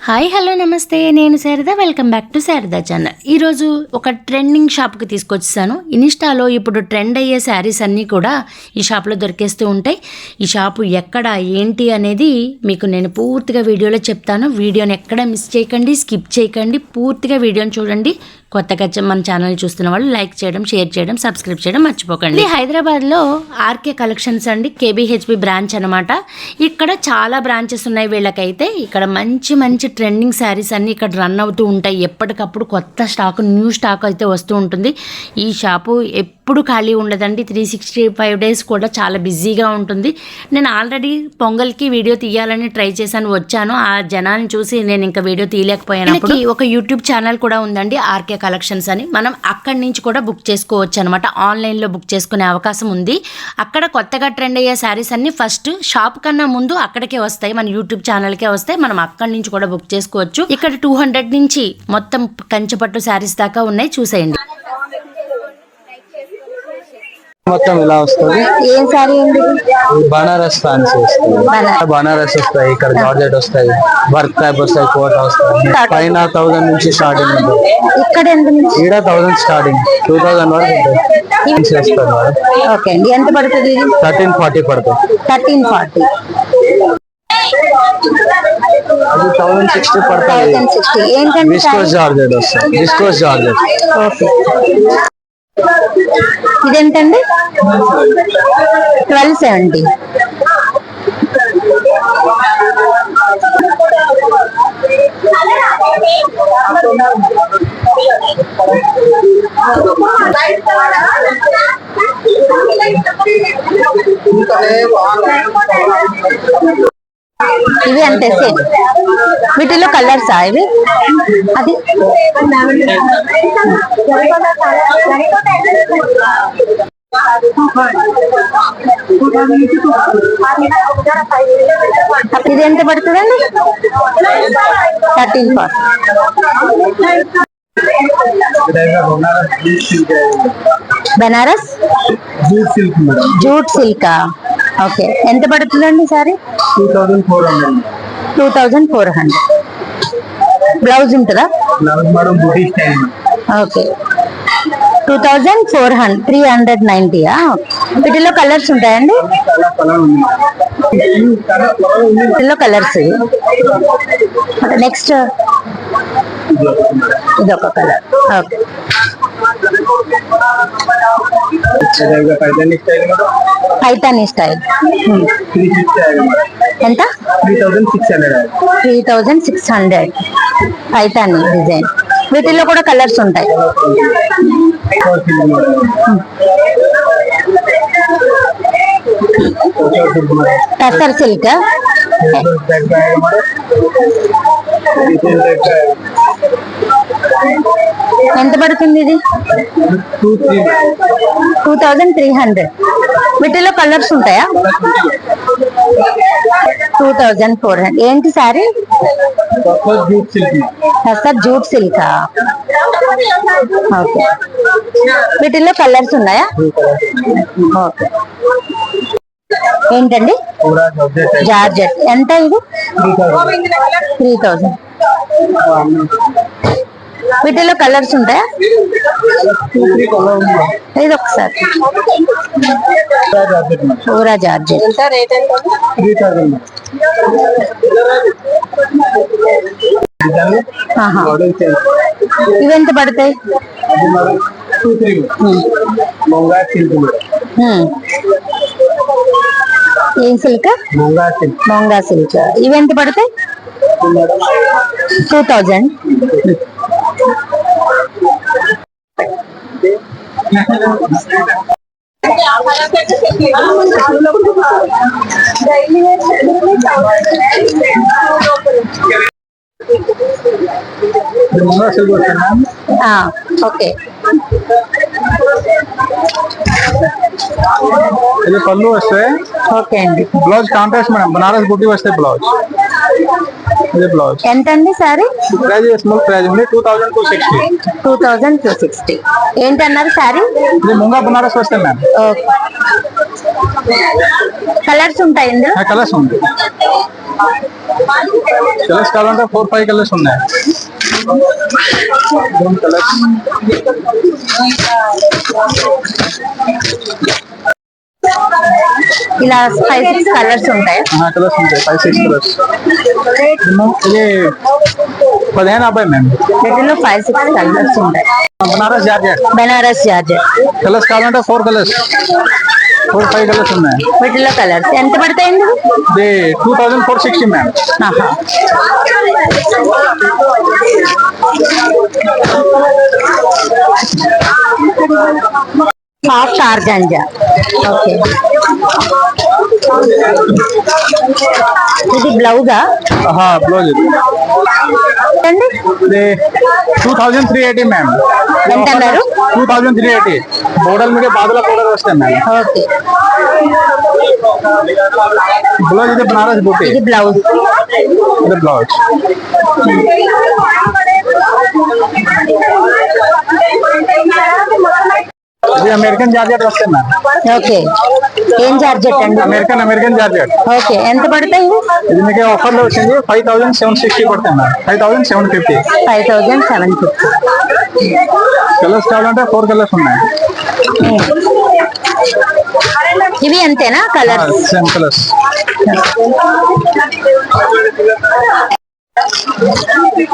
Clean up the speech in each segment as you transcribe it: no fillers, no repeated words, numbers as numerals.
Hi hello నమస్తే, నేను Sharada. Welcome back to Sharada channel. ఈరోజు ఒక ట్రెండింగ్ షాప్కి తీసుకొచ్చాను. ఇన్స్టాలో ఇప్పుడు ట్రెండ్ అయ్యే శారీస్ అన్నీ కూడా ఈ షాప్లో దొరికేస్తూ ఉంటాయి. ఈ షాపు ఎక్కడ ఏంటి అనేది మీకు నేను పూర్తిగా వీడియోలో చెప్తాను. వీడియోని ఎక్కడ మిస్ చేయకండి, స్కిప్ చేయకండి, పూర్తిగా వీడియోని చూడండి. కొత్తగా మన ఛానల్ చూస్తున్న వాళ్ళు లైక్ చేయడం, షేర్ చేయడం, సబ్స్క్రైబ్ చేయడం మర్చిపోకండి. హైదరాబాద్లో ఆర్కే కలెక్షన్స్ అండి, కేబీహెచ్బి బ్రాంచ్ అనమాట. ఇక్కడ చాలా బ్రాంచెస్ ఉన్నాయి వీళ్ళకైతే. ఇక్కడ మంచి మంచి ట్రెండింగ్ శారీస్ అన్నీ ఇక్కడ రన్ అవుతూ ఉంటాయి. ఎప్పటికప్పుడు కొత్త స్టాక్, న్యూ స్టాక్ అయితే వస్తూ ఉంటుంది. ఈ షాపు ఎప్పుడు ఖాళీ ఉండదండి. 365 డేస్ కూడా చాలా బిజీగా ఉంటుంది. నేను ఆల్రెడీ పొంగల్కి వీడియో తీయాలని ట్రై చేశాను, వచ్చాను. ఆ జనాన్ని చూసి నేను ఇంకా వీడియో తీయలేకపోయాను. ఒక యూట్యూబ్ ఛానల్ కూడా ఉందండి, ఆర్కే కలెక్షన్స్ అని. మనం అక్కడి నుంచి కూడా బుక్ చేసుకోవచ్చు అనమాట. ఆన్లైన్లో బుక్ చేసుకునే అవకాశం ఉంది. అక్కడ కొత్తగా ట్రెండ్ అయ్యే శారీస్ అన్ని ఫస్ట్ షాప్ కన్నా ముందు అక్కడికే వస్తాయి, మన యూట్యూబ్ ఛానల్కే వస్తాయి. మనం అక్కడి నుంచి కూడా బుక్ చేసుకోవచ్చు. ఇక్కడ 200 నుంచి మొత్తం కంచిపట్టు శారీస్ దాకా ఉన్నాయి, చూసేయండి. మొత్తం ఇలా వస్తుంది. ఏం సారీ ఉంది? బనారస్ ఫ్యాన్సీ వస్తుంది. బనారస్ వస్తాయి, ఇక్కడ జార్జెట్ వస్తాయి, వర్క్ టైప్ వస్తాయి, కోట వస్తాయి. పైన 1000 నుంచి స్టార్టింగ్ ఉంటుంది. ఇక్కడ ఎంత నుంచి? ఈడ 1000 స్టార్టింగ్, 2000 వరకు ఉంటుంది. ఓకే అండి. ఎంత పడుతుంది? 1340 పడుతుంది. 1340. అది 1060 పడుతుంది. 1060. ఏంటంటే విస్కోస్ జార్జెట్ వస్తుంది. Viscose georgette. ఓకే. ఇదేంటండి? 1270. ఇవి అంతే సేమ్. వీటిలో కలర్సా ఇవి? అది ఇది ఎంత పడుతుందండి? 1340. బనారస్ జూట్ సిల్కా. ఓకే. ఎంత పడుతుందండి సారీ? 2400. బ్లౌజ్ ఉంటుందా? ఓకే. 2400. 390. వీటిలో కలర్స్ ఉంటాయండి? వీటిలో కలర్స్. నెక్స్ట్ ఇదొక కలర్. ఓకే. పైతానీ స్టైల్ ఎంత? 3600. పైతానీ డిజైన్. వీటిల్లో కూడా కలర్స్ ఉంటాయి. టసర్ సిల్క్ ఎంత పడుతుంది ఇది? 2300. వీటిలో కలర్స్ ఉంటాయా? 2400. ఏంటి sorry? Tussar jute silk. Okay. వీటిల్లో కలర్స్ ఉన్నాయా? ఓకే. ఏంటండి? జార్జెట్. ఎంత ఇది? 3000. వీటిలో కలర్స్ ఉంటాయా? ఇది ఒకసారి పూరా జార్జెట్. ఇవెంత పడతాయి? ఏం సిల్క్? మొంగా సిల్క్. ఇవెంత పడతాయి? 2000. ఓకే. ఇది పళ్ళు వస్తాయి. ఓకే అండి. బ్లౌజ్ కాంట్రాస్ట్ మేడం, బనారస్ బుట్టి వస్తాయి బ్లౌజ్. ఇది బ్లౌజ్. ఎంత అండి సారీ? ప్రైస్ స్మాల్ ప్రైస్ ఉంది, 2260. 2260. ఏంటన్నారు సారీ? ఇది ముంగా బనారస్ వస్తాయి మ్యామ్. ఓకే. కలర్స్ ఉంటాయి ఇందులో? కలర్స్ ఉంది. కలర్స్ కావాలంటే 4-5 కలర్స్ ఉన్నాయి. కలర్స్ ఇలా 5-6 కలర్స్ ఉంటాయి. కలర్స్ ఉంటాయి 5-6 కలర్స్. ఇది 1550 మ్యామ్. వీటిలో 5-6 కలర్స్ ఉంటాయి. Banaras georgette. Banaras georgette. Colours కావాలంటే 4 కలర్స్ 4-5 కలర్స్ ఉన్నాయి. వీటిలో కలర్స్ ఎంత పడతాయండి? ఇది 2460 మ్యామ్. Soft organza. ఓకే, ఇది బ్లౌజా? బ్లౌజ్ అండి. ఇది 2380 మ్యామ్. ఎంత అన్నారు? 2380. మోడల్ మీద బాదుల పౌడర్ వస్తాయి మ్యామ్. ఓకే, బ్లౌజ్ ఇది బనారస్ బూటీ. ఇది బ్లౌజ్. ఇది బ్లౌజ్. ఇది అమెరికన్ జార్జెట్ వస్తాయి మ్యామ్. ఓకే, ఏం జార్జెట్ అండి? American georgette. ఓకే, ఎంత పడతాయి? ఇది మీకు ఆఫర్ లో వచ్చింది 5760 పడుతుంది మ్యామ్. 5750. 5750. కలర్స్ కావాలంటే 4 కలర్స్ ఉన్నాయి. ఇవి అంతేనా కలర్స్? Same colours.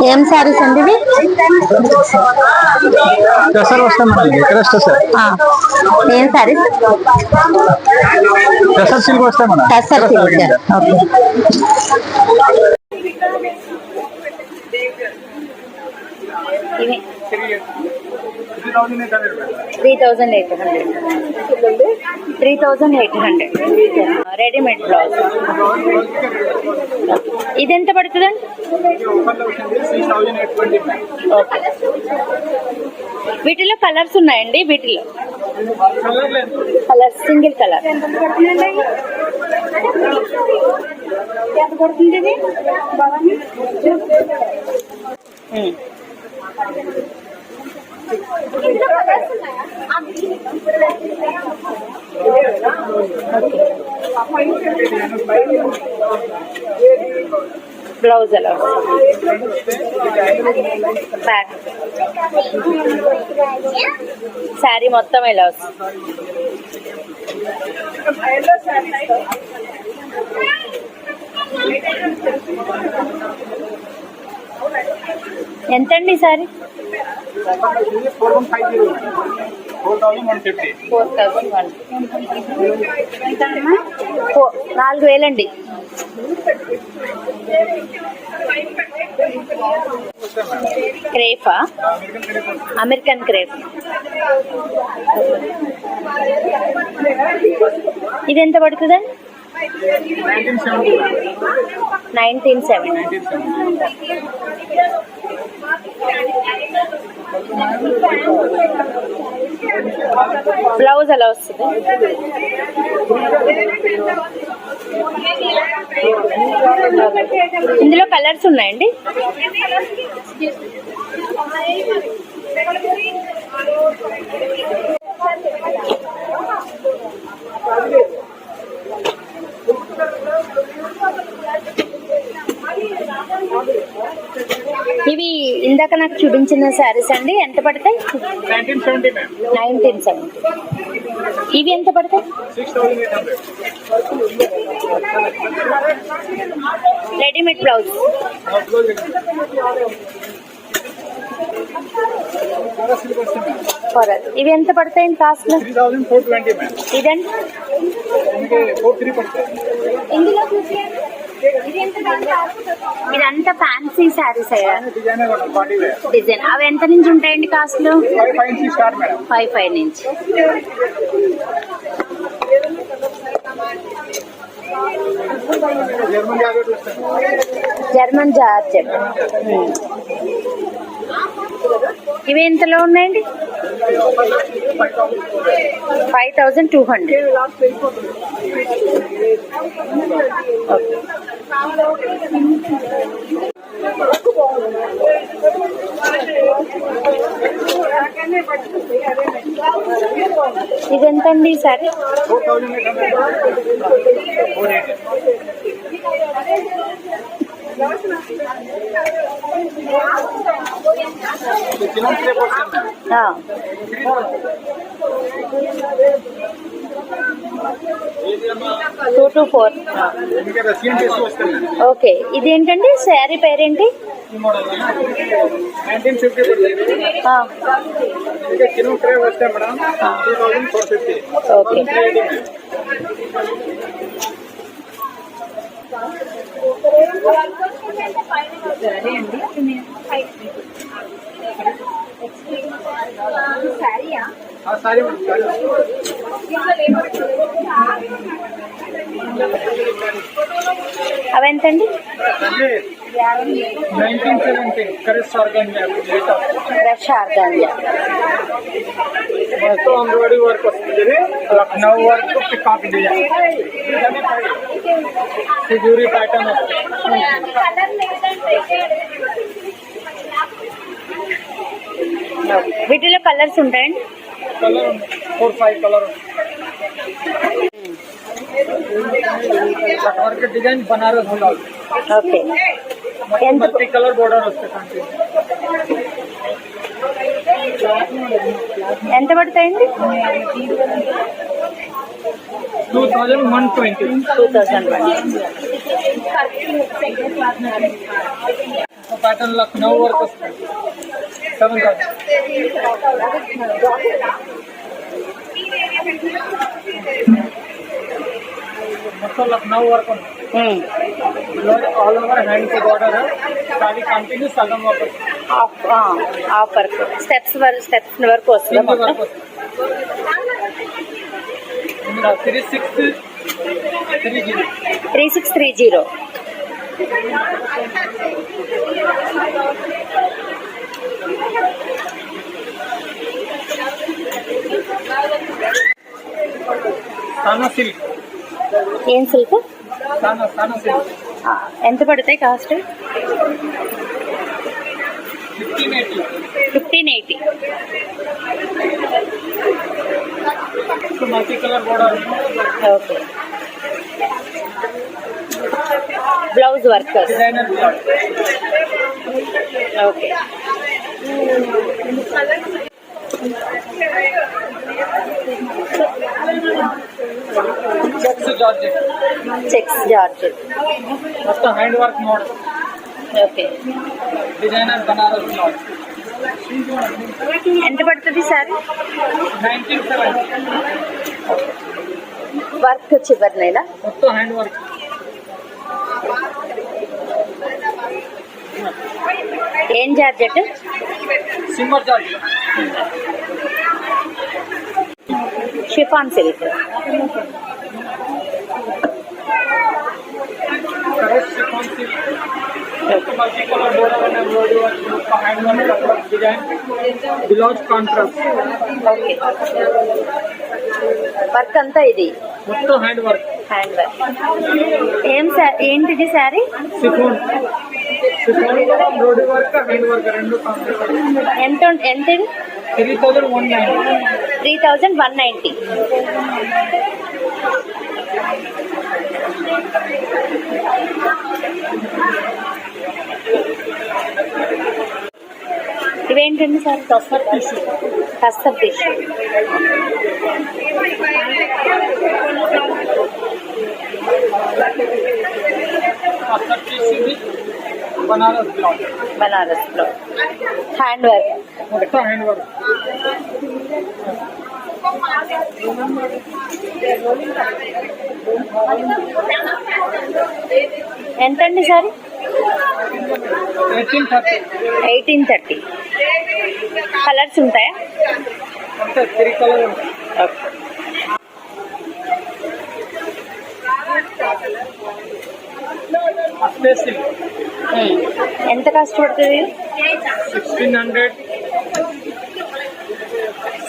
ఏం సారీస్ అండి ఇవి? టెసర్ వస్తాయి మేడం. క్రష్ టెసర్. ఏం సారీస్? టెసర్ సిల్క్ వస్తాయి మేడం. టెసర్ సిల్క్. ఓకే, ఇవి 3800. Readymade blouse. ఇది ఎంత పడుతుందండి? ఓకే, వీటిలో కలర్స్ ఉన్నాయండి? వీటిలో కలర్ సింగిల్ కలర్ ఎంత పడుతుంది? బ్లౌజ్ ఎలా బ్యాక్ శారీ మొత్తం ఎలా వస్తుంది? ఎంతండి సారీ? 4150. 4000 అండి. క్రేఫా? American crepe. ఇది ఎంత పడుతుందండి? 1970. బ్లౌజ్ ఎలా వస్తుంది? ఇందులో కలర్స్ ఉన్నాయండి? ఇవి ఇందాక నాకు చూపించిన శారీస్ అండి, ఎంత పడతాయి? 1970. ఇవి ఎంత పడతాయి? 6800. Readymade blouse. ఇవి ఎంత పడతాయి కాస్ట్? 3420 ఇదండి ఇదంతా ఫ్యాన్సీ శారీస్ డిజైన్. అవి ఎంత నుంచి ఉంటాయండి కాస్ట్లు? 5 నుంచి. German georgette. ఇవి ఎంతలో ఉన్నాయండి? 5200. ఇది ఎంతండి ఈసారి? Two to four. ఓకే, ఇదేంటండి శారీ పేరేంటి? ఓకే. అవి ఎంతండి? 1970 క్రష్ ఆర్గానియా ఫ్రెష్ ఆర్గానియా. మొత్తం ఎంబ్రాయిడరీ వర్క్ వస్తుంది. లక్నో వర్క్ పికాక్ డిజైన్ సిజూరి ప్యాటర్న్ వస్తుంది. వీటిలో కలర్స్ ఉంటాయండి? Colour 4-5 colour work design Banaras blouse. Okay. ఎంత మల్టీ కలర్ బోర్డర్ వస్తుంది. ఎంత పడతాయండి? 2120. 2020. ప్యాటర్న్ లక్నో వర్క్ వస్తుంది. 7,000. మొత్తం లక్నో వర్క్ ఉంది. ఆల్ ఓవర్ హ్యాండ్ కి బోర్డర్. అది కంటిన్యూ సగం వర్క్ హాఫ్ వర్క్. స్టెప్స్ వరకు వస్తుంది. 3630. సానా సిల్క్. ఏం సిల్క్? సానా సిల్క్. ఎంత పడతాయి cost? 1580. Multi colour border. Okay. Blouse work. Designer blouse. Okay. Checks georgette. మొత్తం hand work model. Okay. Designer Banaras blouse. ఎంత పడుతుంది సారీ? 1970. వర్క్ చివరినేలా? మొత్తం హ్యాండ్ వర్క్. ఏం georgette? Shimmer georgette. Chiffon silk. Correct chiffon silk. Multi colour border and embroidery work. మొత్తం hand work design. Blouse contrast. Okay. Work అంతా ఇది మొత్తం హ్యాండ్ వర్క్. ఏంటిది sari? Chiffon embroidery work hand work రెండు contrast. ఎంతది? 3190. 3190. ఇవేంటండి sir? కస్టర్ టిష్యూ. కస్టర్ టిష్యూ. కస్టర్ tissue Banaras blouse. Hand work. మొత్తం హ్యాండ్ వర్క్. ఎంతండి సారీ? 1830. కలర్స్ ఉంటాయా? అంటే 3 కలర్ ఉంటాయి. ఎంత కాస్ట్ పడుతుంది? 1600.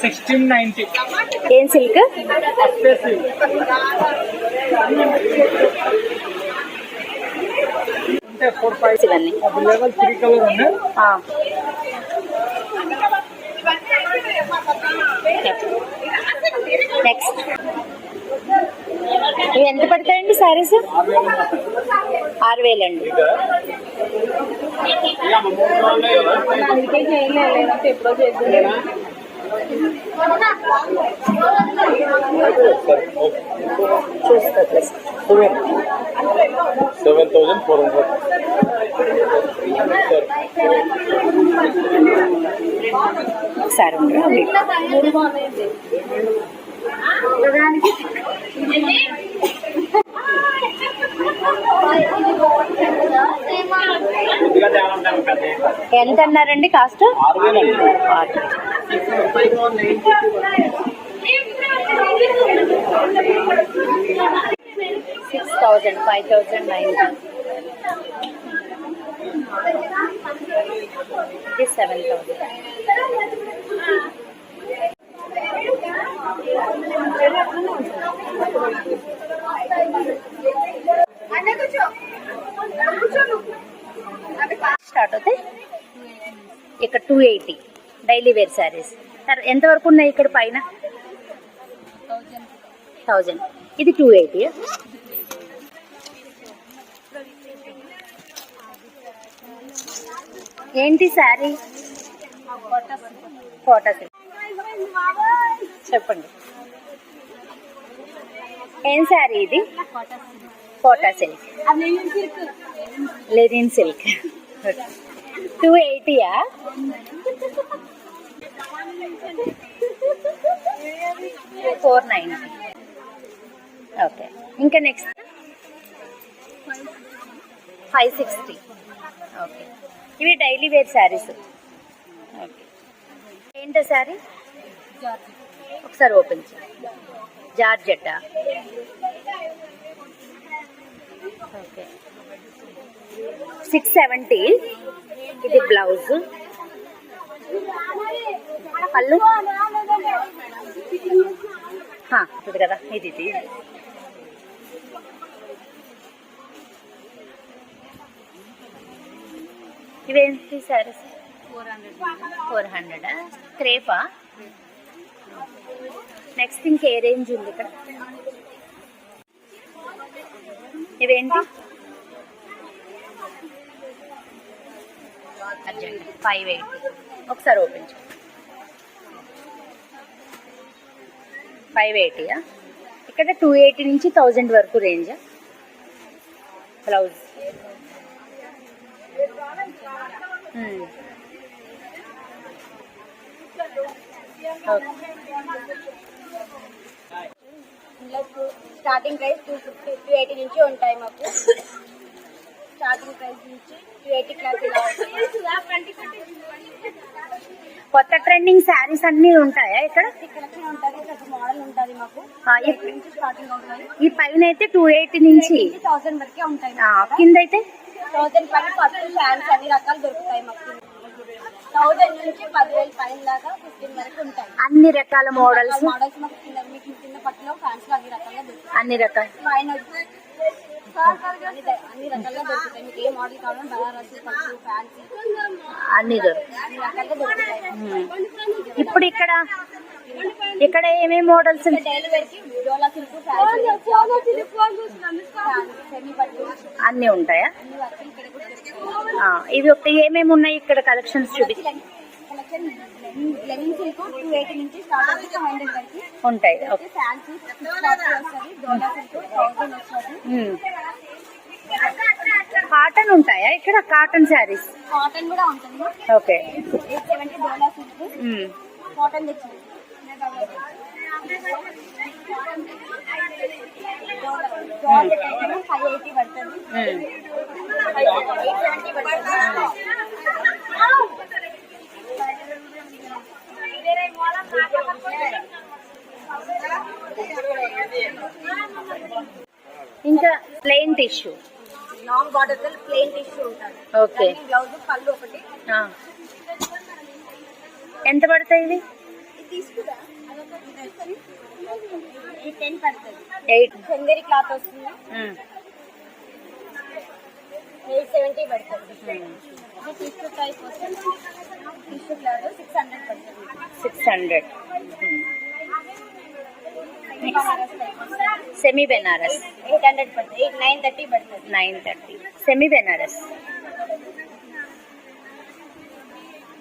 1690. ఏం సిల్క్? అంటే 4-5 ఇవన్నీ అవైలబుల్. 3 కలర్ ఉన్నాయి. నెక్స్ట్ ఇవి ఎంత పడతాయండి శారీస్? 6,000 అండి. ఒకసారి ఎంత అన్నారండి కాస్ట్? 6,000, 5,900, 7,000. స్టార్ట్ అవుతాయి ఇక్కడ 280 డైలీ వేర్ శారీస్. ఎంత వరకు ఉన్నాయి ఇక్కడ పైన? 1000. ఇది 280. ఏంటి శారీ? Quota silk. చెప్పండి ఏం శారీ ఇది? Kota silk, linen silk. 280యా? $490. ఓకే, ఇంకా నెక్స్ట్ 560. ఓకే, ఇవి డైలీ వేర్ శారీస్. ఓకే, ఏంటో శారీ? ఒకసారి ఓపెన్ చేయండి. జార్జెట్టా? ఓకే, 670. ఇది బ్లౌజ్, పళ్ళు ఇది కదా, ఇది ఇవేంటి సారీస్? 400. క్రేపా? నెక్స్ట్ ఇంకే రేంజ్ ఉంది ఇక్కడ? ఇవేంటి? 580. ఒకసారి ఓపెన్ చేయండి. 580యా? ఇక్కడ 280 నుంచి 1000 వరకు రేంజ్. బ్లౌజ్ స్టార్టింగ్ ప్రైస్ 280 నుంచి ఉంటాయి మాకు. స్టార్టింగ్ ప్రైస్ నుంచి 280 క్లాస్. కొత్త ట్రెండింగ్ శారీస్ అన్ని ఉంటాయా ఇక్కడ? కలెక్షన్ ఉంటుంది, ప్రతి మోడల్ ఉంటుంది మాకు. స్టార్టింగ్ అవుతుంది. ఈ పైన అయితే 280 నుంచి 1000 వరకే ఉంటాయి. కింద అయితే 1000 పైన పట్టు ఫ్యాన్స్ అన్ని రకాలు దొరుకుతాయి మాకు. 1000 నుంచి 10,000 పైన దాకా 15 వరకు ఉంటాయి. అన్ని రకాల మోడల్స్ మోడల్స్ మాకు మీకు కింద పట్టులో ఫ్యాన్స్ అన్ని రకాలుగా దొరుకుతాయి. అన్ని రకాల పైన అన్ని రకాలుగా దొరుకుతాయి. మీకు ఏ మోడల్ కావాలో బనారస్, పట్టు, ఫ్యాన్సీ అన్ని దొరుకుతాయి. అన్ని రకాలుగా దొరుకుతాయి. ఇప్పుడు ఇక్కడ ఏమేమి మోడల్స్? డైలీ వేర్కి డోలా సిల్క్, సెమీ పట్టు అన్ని ఉంటాయా? అన్ని వర్కులు ఇక్కడ కూడా దొరుకుతాయి. ఇవి ఒకటి ఏమేమి ఉన్నాయి ఇక్కడ కలెక్షన్స్ చూపి? కలెక్షన్ లెనిన్ సిల్క్ 280 నుంచి స్టార్ట్ అవుతుంది 500 వరకు ఉంటాయి. ఓకే, ఫ్యాన్సీ 640 వస్తుంది. డోలా సిల్క్ 1000 వస్తుంది. కాటన్ ఉంటాయా ఇక్కడ? కాటన్ శారీస్? కాటన్ కూడా ఉంటుంది. ఓకే, 870 డోలా సిల్క్ కాటన్ తెచ్చింది. జార్జెట్ అయితే 580 పడుతుంది. 870 పడుతుంది. ఇంకా plain tissue, long border plain tissue ఉంటుంది. ఓకే, బ్లౌజ్ పళ్ళు ఒకటి. ఎంత పడతాయి ఇవి? ఇది తీసుకురా, ఇది 10 పడుతుంది. 8. చందేరి క్లాత్ వస్తుంది. 870 పడుతుంది. టిష్యూ టైప్ వస్తుంది. టిష్యూ క్లాత్ 600 పడుతుంది. 600. సెమీ బెనారస్ 800 పడుతుంది, 930 పడుతుంది. 930. సెమీ బెనారస్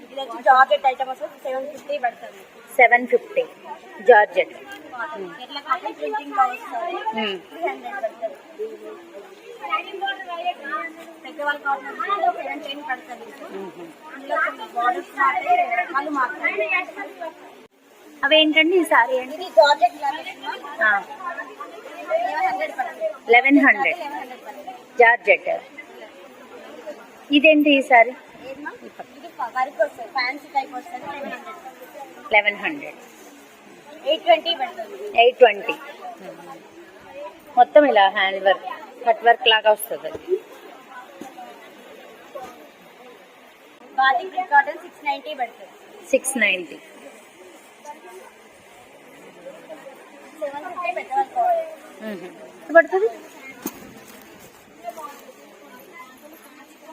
ఇది వచ్చి జార్జెట్ ఐటమ్ వస్తుంది 750 పడుతుంది. 750 జార్జెట్. ఎట్లా కాటన్ ప్రింటింగ్ లో వస్తుంది 300 పడుతుంది. పెద్దవాళ్ళ కాటన్ 710 పడుతుంది. అందులో బార్డర్స్ వాళ్ళు మాత్రమే. అవేంటండి ఈ సారీ అండి? ఇది జార్జెట్ 1100 పడుతుంది. 1100 1100 పడుతుంది. జార్జెట్. ఇదేంటి ఈ సారీ? ఏమ్మా? ఇది వర్క్ వస్తుంది, ఫ్యాన్సీ టైప్ వస్తుంది 1100. 820 పడుతుంది. 820. మొత్తం ఇలా హ్యాండ్ వర్క్ కట్ వర్క్ లాగా వస్తుంది. బాతిక్ ప్రింట్ కాటన్ 690 పడుతుంది. 690. 750 పెద్దవాళ్ళ కాటన్. పడుతుంది.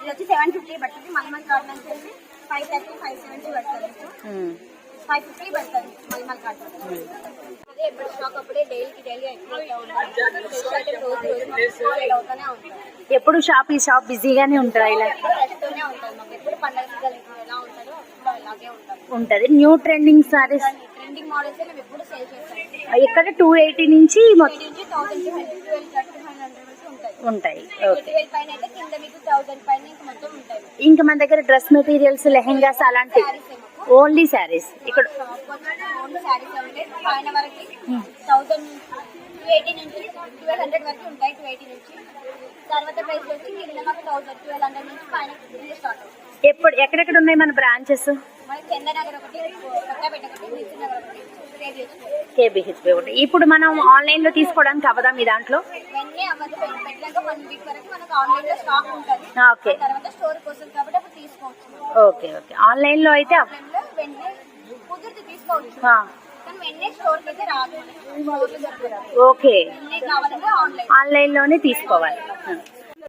ఇది వచ్చి 750 పడుతుంది. మల్మల్ కాటన్ వచ్చేసి 530 570 పడుతుంది. 550 పడుతుంది మల్మల్ కాటన్. అదే ఎప్పుడు స్టాక్ అప్పుడే డైలీ అయిపోతూ ఉంటుంది. రోజు సేల్ అవుతూనే ఉంటుంది. ఎప్పుడు ఈ షాప్ బిజీగానే ఉంటుందా? ఇలా ఫ్రెష్తోనే ఉంటుంది. మాకు ఎప్పుడు పండుగ సీజన్ ఎలా ఉంటుందో ఎప్పుడు అలాగే ఉంటుంది. ఉంటుంది. New trending saris trending models మేము ఎప్పుడు సేల్ చేస్తాం. ఇక్కడ 280 నుంచి మొత్తం 1200 1300 వరకు ఉంటాయి. ఓకే. 12 పైన అయితే కింద మీకు 1000 పైన ఇంకా మొత్తం ఉంటాయి. ఇంకా మన దగ్గర డ్రెస్ మెటీరియల్స్ లెహెంగాస్ అలాంటి ఓన్లీ శారీస్ ఇక్కడ ఓన్లీ శారీస్ ఉంటాయి. పైన వరకు 280 నుంచి 1200 వరకు ఉంటాయి. 280 నుంచి తర్వాత ప్రైస్ వచ్చి కింద మాకు 1200 నుంచి పైన స్టార్ట్ అవుతుంది. ఎక్కడెక్కడ ఉన్నాయి మన బ్రాంచెస్? మనకి చందనగర్ ఒకటి, కొత్తపేట ఒకటి, నిత్యనగర్ ఒకటి, కేబిహెచ్పి ఒకటి. ఇప్పుడు మనం ఆన్లైన్ లో తీసుకోవడానికి అవదా మీ దాంట్లో? ఇవన్నీ అవ్వదు. పెట్టినాక 1 వీక్ వరకు మనకు ఆన్లైన్ లో స్టాక్ ఉంటుంది. ఓకే. తర్వాత స్టోర్ కోసం కాబట్టి అప్పుడు తీసుకోవచ్చు. ఓకే. ఆన్లైన్ లో అయితే ఆన్లైన్ లో వెంటనే కుదిరితే తీసుకోవచ్చు. కానీ వెంటనే స్టోర్ కి అయితే రాదు. ఓకే. వెంటనే కావాలంటే ఆన్లైన్ ఆన్లైన్ లోనే తీసుకోవాలి.